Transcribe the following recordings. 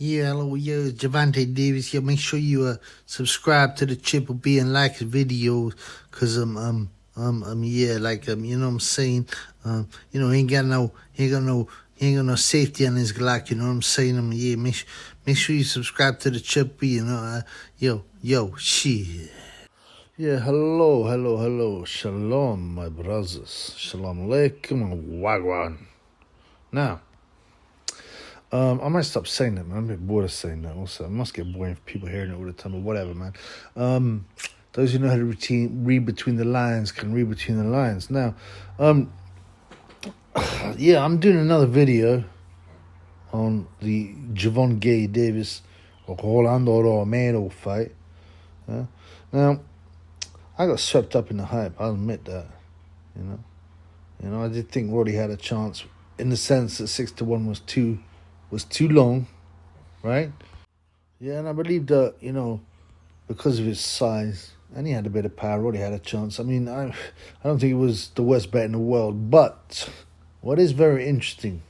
Yeah, hello, yo, it's Gervonta Davis. Yeah, make sure you subscribe to the Triple B and like the videos, cause yeah, like you know what I'm saying. He he ain't got no safety on his Glock. You know what I'm saying. Yeah, make sure you subscribe to the Triple B. Yo, shit. Yeah, hello, shalom, my brothers, shalom alaikum, wagwan. Now. I might stop saying that, man. I'm a bit bored of saying that. Also, it must get boring for people hearing it all the time, or whatever, man. Those who know how to read between the lines can read between the lines. Now, yeah, I'm doing another video on the Gervonta Davis or Romero fight. Now, I got swept up in the hype. I'll admit that. You know, I did think Roddy had a chance in the sense that 6-1 was too long, right? Yeah, and I believe that, because of his size, and he had a bit of power, Roddy had a chance. I mean, I don't think it was the worst bet in the world, but what is very interesting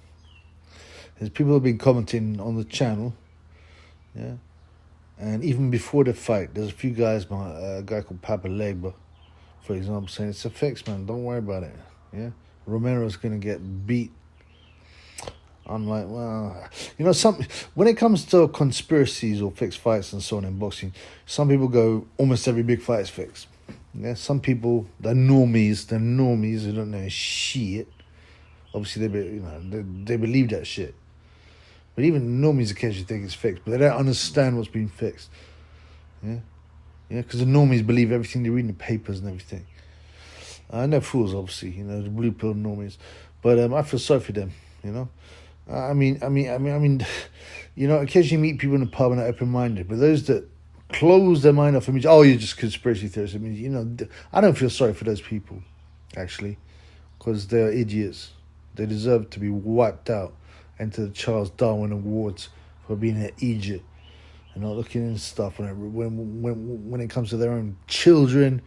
is people have been commenting on the channel, yeah, and even before the fight, there's a few guys, a guy called Papa Legba, for example, saying it's a fix, man, don't worry about it, yeah. Romero's going to get beat. I'm like, well, when it comes to conspiracies or fixed fights and so on in boxing, some people go, almost every big fight is fixed. Yeah, some people, they're normies who don't know shit. Obviously, they believe that shit. But even normies occasionally think it's fixed, but they don't understand what's being fixed. Yeah, because the normies believe everything they read in the papers and everything. I know fools, obviously, the blue pill normies, but I feel sorry for them, I mean, occasionally you meet people in the pub and are open-minded, but those that close their mind off and mean, you're just conspiracy theorists. I mean, I don't feel sorry for those people, actually, because they're idiots. They deserve to be wiped out into the Charles Darwin Awards for being an Egypt and not looking into stuff when it comes to their own children,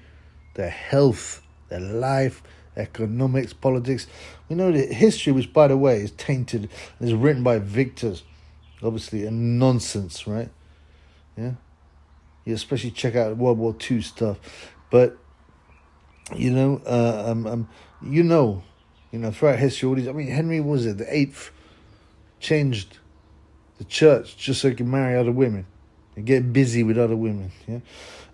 their health, their life, economics, politics. We know that history, which, by the way, is tainted and is written by victors, obviously, and nonsense, right? Yeah? You especially check out World War II stuff. But, throughout history, all these, Henry, was it, the 8th, changed the church just so he could marry other women and get busy with other women, yeah?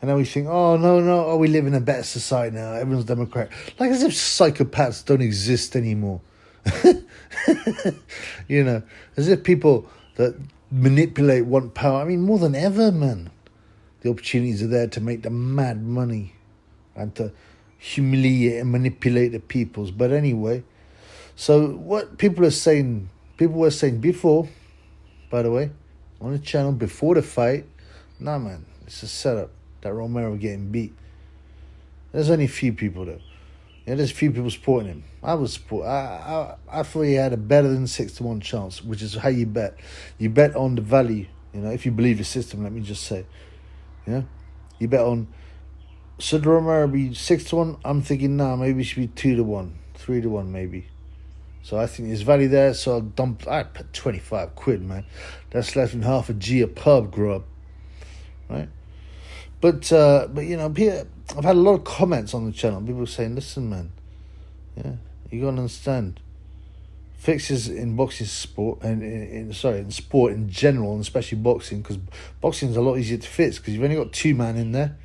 And now we think, we live in a better society now. Everyone's Democrat. Like as if psychopaths don't exist anymore. As if people that manipulate want power. More than ever, man. The opportunities are there to make the mad money and to humiliate and manipulate the peoples. But anyway, so what people were saying before, by the way, on the channel, before the fight, nah, man, it's a setup. That Romero getting beat. There's only a few people though. Yeah, there's a few people supporting him. I thought he had a better than 6-1 chance, which is how you bet. You bet on the value. If you believe the system, let me just say. Yeah, you bet on. Should Romero be 6-1? I'm thinking maybe it should be 2-1, 3-1 maybe. So I think there's value there. So I put 25 quid, man. That's less than half a G a pub grub, right? But I've had a lot of comments on the channel. People saying, "Listen, man, yeah, you gotta understand. Fixes in boxing sport and in sport in general, and especially boxing, because boxing is a lot easier to fix because you've only got 2 men in there.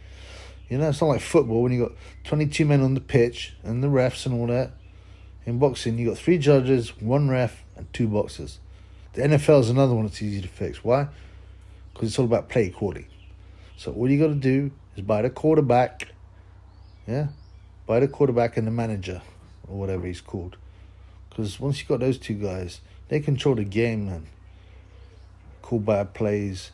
It's not like football when you got 22 men on the pitch and the refs and all that. In boxing, you got 3 judges, 1 ref, and 2 boxers. The NFL is another one that's easy to fix. Why? Because it's all about play calling. So all you got to do is buy the quarterback, yeah? Buy the quarterback and the manager, or whatever he's called. Because once you've got those 2 guys, they control the game, man. Call bad plays,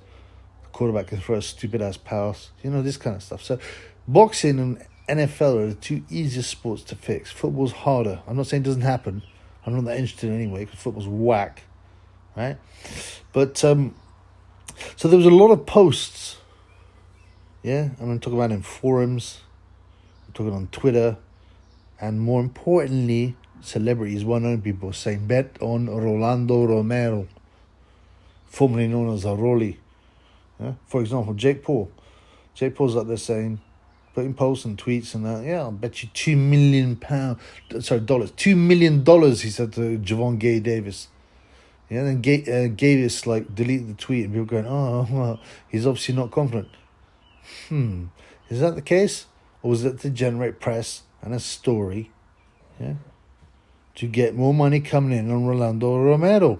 the quarterback can throw a stupid-ass pass, this kind of stuff. So boxing and NFL are the 2 easiest sports to fix. Football's harder. I'm not saying it doesn't happen. I'm not that interested anyway, because football's whack, right? But, so there was a lot of posts. Yeah, I'm talking about in forums, I'm talking on Twitter, and more importantly, celebrities, well-known people saying, bet on Rolando Romero. formerly known as a Rolly. Yeah? For example, Jake Paul. Jake Paul's up there saying, putting posts and tweets and that, yeah, I'll bet you $2 million, dollars. $2 million, he said to Gervonta Davis. Yeah, then Davis like deleted the tweet and people going, oh, well, he's obviously not confident. Is that the case? Or was it to generate press and a story, yeah, to get more money coming in on Rolando Romero?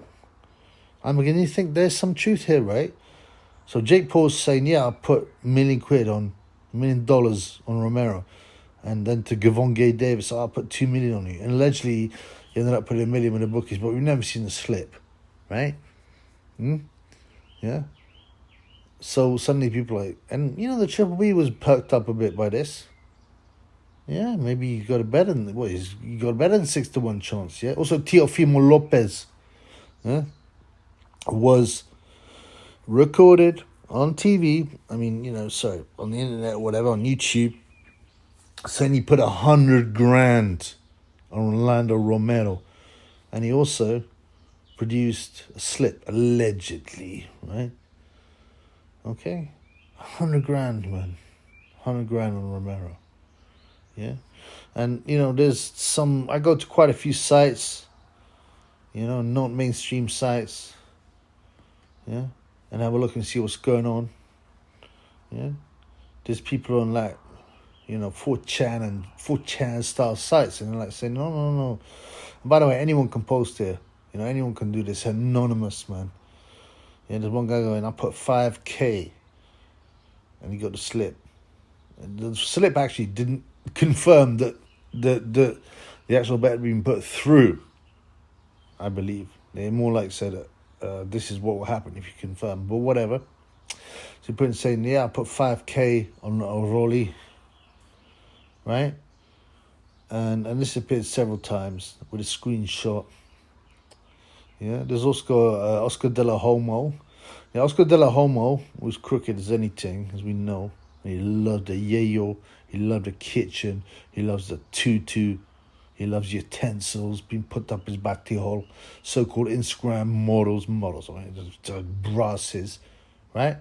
I'm beginning to think there's some truth here, right? So Jake Paul's saying, yeah, I'll put $1 million on Romero. And then to Gervonta Davis, I'll put $2 million on you. And allegedly, he ended up putting $1 million in the bookies, but we've never seen the slip, right? Yeah. So suddenly people are like, and you know, the Triple B was perked up a bit by this. Yeah, maybe you got a better than, you got a better than 6-1 chance, yeah? Also, Teofimo Lopez, yeah, was recorded on TV, on the internet or whatever, on YouTube, saying he put $100,000 on Rolando Romero. And he also produced a slip, allegedly, right? Okay? $100,000, man. $100,000 on Romero. Yeah? And, there's I go to quite a few sites, not mainstream sites, yeah? And have a look and see what's going on. Yeah, there's people on 4chan and 4chan style sites, and they're like saying, no. And by the way, anyone can post here. Anyone can do this. Anonymous, man. Yeah, there's one guy going, I put 5K, and he got the slip. And the slip actually didn't confirm that the actual bet had been put through. I believe they more like said that. This is what will happen if you confirm, but whatever. So you put in saying, yeah, I put 5K on Rolly, right? And this appeared several times with a screenshot. Yeah, there's also Oscar De La Homo. Yeah, Oscar De La Homo was crooked as anything, as we know. He loved the yayo, he loved the kitchen, he loves the tutu. He loves utensils being put up his bati hole. So-called Instagram models, right? Brasses, right?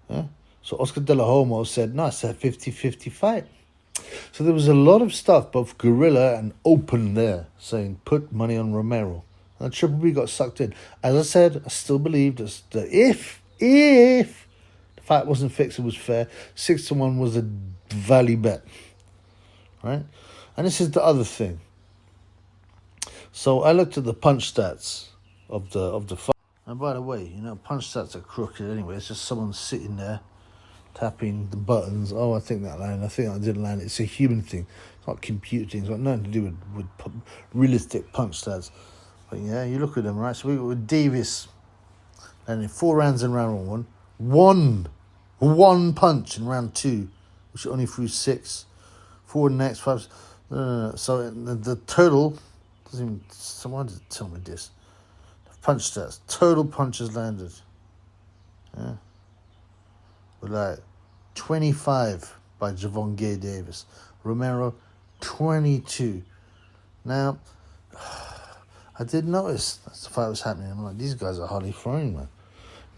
Yeah? So Oscar De La Homo said, no, it's a 50-50 fight. So there was a lot of stuff, both guerrilla and open there, saying, put money on Romero. And Triple B got sucked in. As I said, I still believe that if the fight wasn't fixed, it was fair. 6-1 was a value bet, right? And this is the other thing. So I looked at the punch stats of the fight. And by the way, punch stats are crooked anyway. It's just someone sitting there tapping the buttons. Oh, I think that landed. I think that didn't land. It's a human thing. It's not a computer thing. It's got nothing to do with realistic punch stats. But yeah, you look at them, right? So we got with Davis landing 4 rounds in round 1. One punch in round 2, which only threw 6. 4 next, 5. So the total doesn't even. Someone did tell me this. The punch stats. Total punches landed. Yeah. With like 25 by Gervonta Davis. Romero 22. Now, I did notice that's the fight was happening. I'm like, these guys are hardly throwing, man.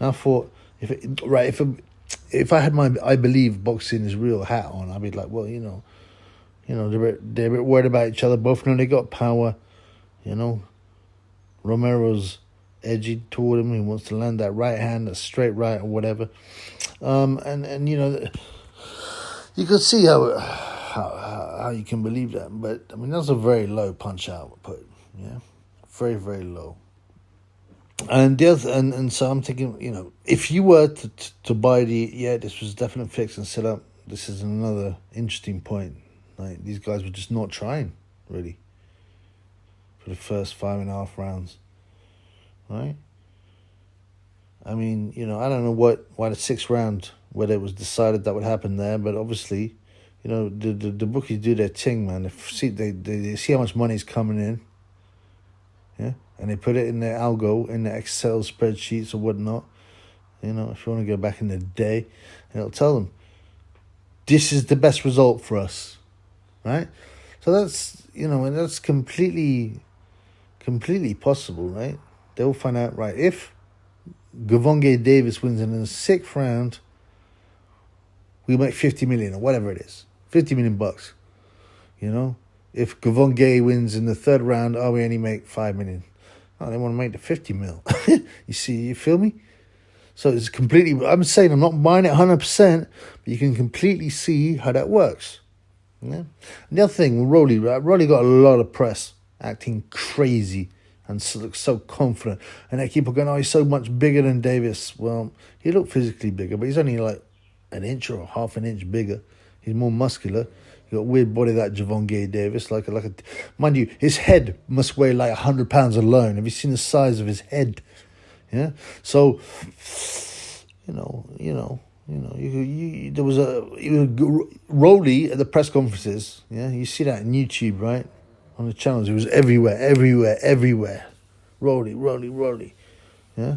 And I thought, if I had my I believe boxing is real hat on, I'd be like, well, they're a bit worried about each other. Both know they got power. Romero's edgy toward him. He wants to land that right hand, that straight right or whatever. And you can see how you can believe that. But I mean, that's a very low punch output. Yeah, very, very low. And the other, and so I'm thinking, if you were to buy this was definite fix and set up. This is another interesting point. Like, these guys were just not trying, really, for the first 5.5 rounds, right? I mean, I don't know why the 6th round, whether it was decided that would happen there, but obviously, the bookies do their thing, man. They see how much money's coming in, yeah, and they put it in their algo, in their Excel spreadsheets or whatnot. If you want to go back in the day, and it'll tell them, this is the best result for us. Right? So that's, and that's completely possible, right? They'll find out, right, if Gervonta Davis wins in the 6th round, we make 50 million or whatever it is. 50 million bucks. You know? If Gervonta wins in the 3rd round, we only make 5 million. Oh, they want to make the 50 mil. You see, you feel me? So it's completely, I'm saying I'm not buying it 100%, but you can completely see how that works. Yeah? And the other thing, Rolly, right? Rolly got a lot of press, acting crazy and looks so confident. And they keep on going, he's so much bigger than Davis. Well, he looked physically bigger, but he's only like an inch or half an inch bigger. He's more muscular. He got a weird body like Gervonta Davis. Mind you, his head must weigh like 100 pounds alone. Have you seen the size of his head? Yeah. So, there was Rolly at the press conferences. Yeah, you see that on YouTube, right? On the channels, it was everywhere. Rolly. Yeah,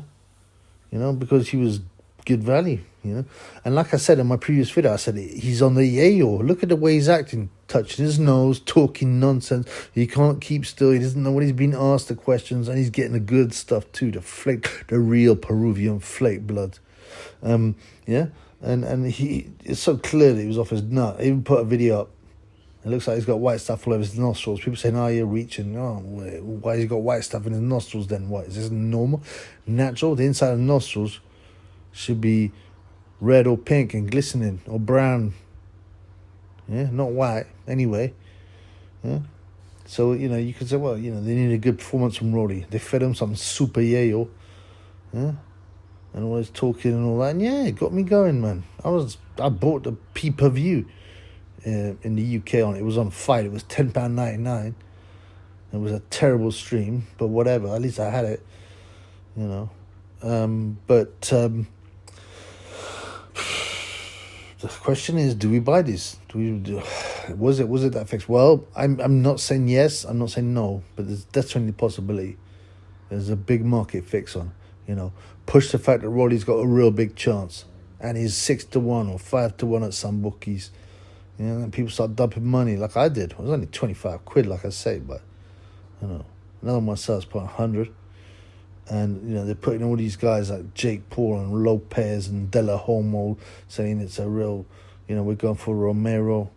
because he was good value. And like I said in my previous video, I said he's on the yayo. Look at the way he's acting, touching his nose, talking nonsense. He can't keep still. He doesn't know what he's been asked the questions, and he's getting the good stuff too. The real Peruvian flake blood. And it's so clear that he was off his nut. I even put a video up. It looks like he's got white stuff all over his nostrils. People saying, you're reaching. Why has he got white stuff in his nostrils then? What, is this normal? Natural? The inside of the nostrils should be red or pink and glistening or brown. Yeah, not white. Anyway. Yeah. So, you could say, they need a good performance from Rolly. They fed him some super yayo. Yeah. And all his talking and all that. And yeah, it got me going, man. I bought the pay-per-view in the UK on it. It was on Fight. It was £10.99. It was a terrible stream, but whatever. At least I had it. The question is, do we buy this? Was it that fixed? Well, I'm not saying yes. I'm not saying no, but there's definitely a possibility. There's a big market fix on. Push the fact that Rolly's got a real big chance, and he's 6-1 or 5-1 at some bookies. And people start dumping money like I did. It was only 25 quid, like I say, but another myself's put 100. And, they're putting all these guys like Jake Paul and Lopez and De La Homo saying it's a real, we're going for Romero.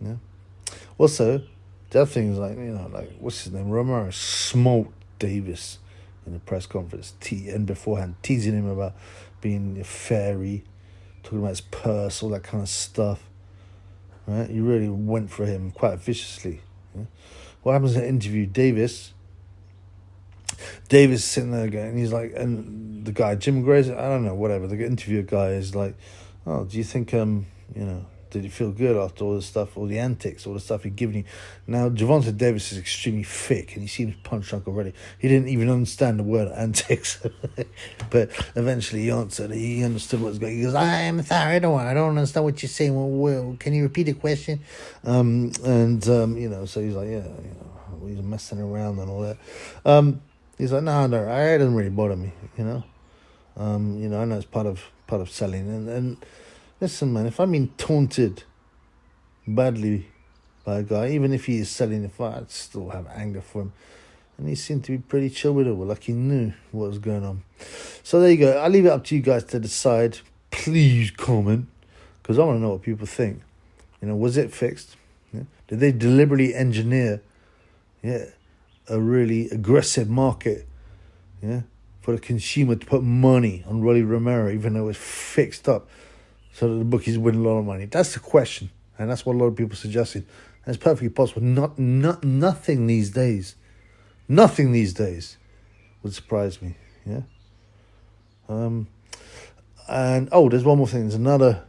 Yeah. Also, the other thing is what's his name? Romero smoked Davis in the press conference and beforehand, teasing him about being a fairy, talking about his purse, all that kind of stuff. Right? He really went for him quite viciously. Yeah? What happens in the interview? Davis is sitting there again, and he's like, and the guy, Jim Grazer, I don't know, whatever, the interviewer guy is like, do you think, did you feel good after all the stuff, all the antics, all the stuff he'd given you? Now, Gervonta Davis is extremely thick, and he seems punch drunk already. He didn't even understand the word antics. But eventually he answered. He understood what was going on. He goes, I'm sorry, I don't understand what you're saying. Well, can you repeat the question? So he's like, he's messing around and all that. He's like, no, it doesn't really bother me, I know it's part of selling. And listen, man, if I'm being taunted badly by a guy, even if he is selling the fight, I'd still have anger for him. And he seemed to be pretty chill with it, like he knew what was going on. So there you go. I'll leave it up to you guys to decide. Please comment, because I want to know what people think. Was it fixed? Yeah? Did they deliberately engineer a really aggressive market, for the consumer to put money on Rolly Romero, even though it's fixed up, so that the bookies win a lot of money? That's the question, and that's what a lot of people suggested. And it's perfectly possible. Nothing these days would surprise me. Yeah. There's one more thing. There's another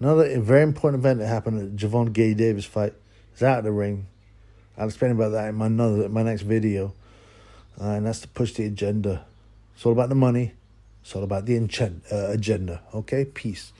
very important event that happened at Gervonta Davis fight. It's out of the ring. I'll explain about that in my next video. And that's to push the agenda. It's all about the money. It's all about the agenda. Okay? Peace.